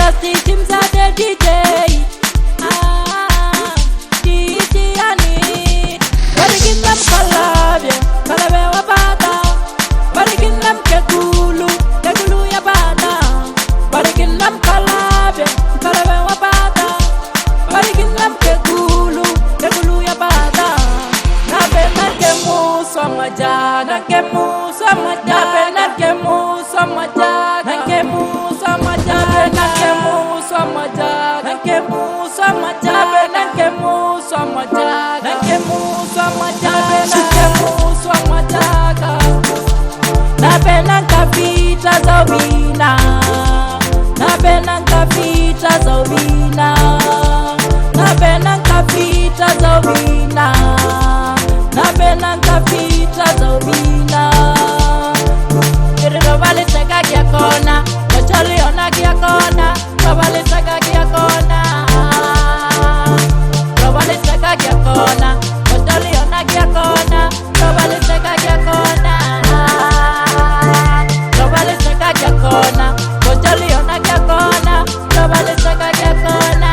Dusty Timza de DJ. DJ ani. Barikin nam kalabya, kalabe wa bata. Barikin nam kegulu, kegulu ya bata. Barikin nam kalabya, kalabe wa bata. Barikin nam kegulu, kegulu ya bata. Nabe na kemu somaja, na kemu somaja, na kemu somaja, na kemu somaja, na kemu somaja, na kemu somaja, na kemu somaja, na kemu somaja, na kemu somaja. Nabe na kafita zawina, nabe na kafita zawina, nabe na kafita zawina, nabe na kafita zawina. Kiri robali teka kia kona, kochali ona kia kona, robali teka kia kona, robali teka kia kona, kochali ona kia kona, robali teka kia kona, robali teka kia kona, kochali ona kia kona, robali teka kia kona.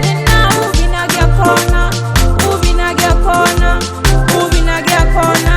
Nina ubina kia kona, ubina kia kona, ubina kia kona.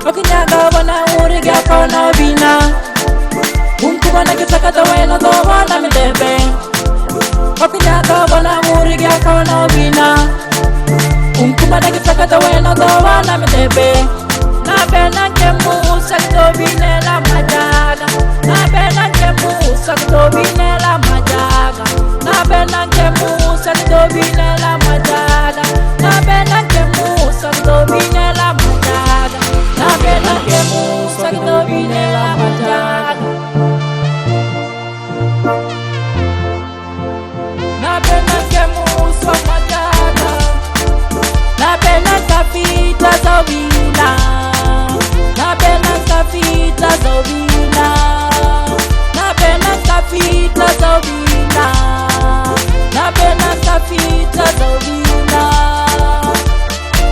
Okinyaga wana uri gya kona bina. Unkuba na kitaka tawena to wana midebe. Okinyaga wana uri gya kona bina. Unkuba na kitaka tawena to wana midebe. Nabe na kemu sakto bine la majaga. Nabe na kemu sakto bine la majaga. Nabe na kemu sakto bine la majaga. Nabe na kemu sakto bine la majaga. Nabe na kemu sakto bine la majaga. Nabe na kemu somajaga. Nabe na kafita zawina. Nabe na kafita zawina. Nabe na kafita zawina. Nabe na kafita zawina.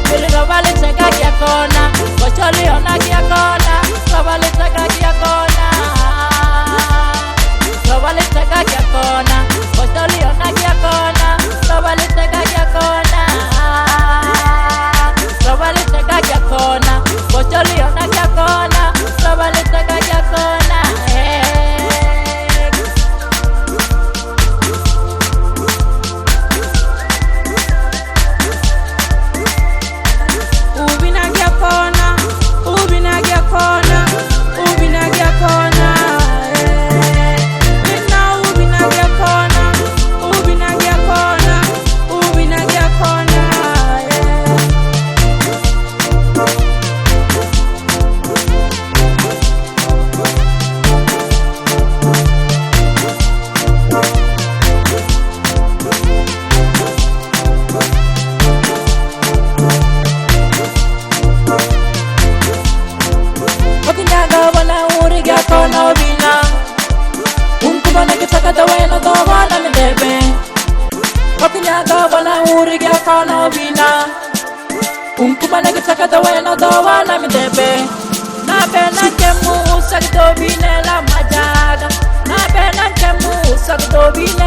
Kiri robali teka kia kona, kochali ona kia kona, robali teka kia kona, robali teka kia kona, kochali ona kia kona, robali teka kia kona, robali teka kia kona, kochali ona kia kona, robali teka kia kona. Ubinagia kona, ubinagia kona, ubinagia kona. Nina ubinagia kona, ubinagia kona, ubinagia kona. Okinyaga wana uri gya kona bina. Unkuba na kitaka tawena to wana midebe. Okinyaga wana uri gya kona bina. Unkuba na kitaka tawena to wana midebe. Nabe na kemu sakto bine la majaga. Nabe na kemu sakto bine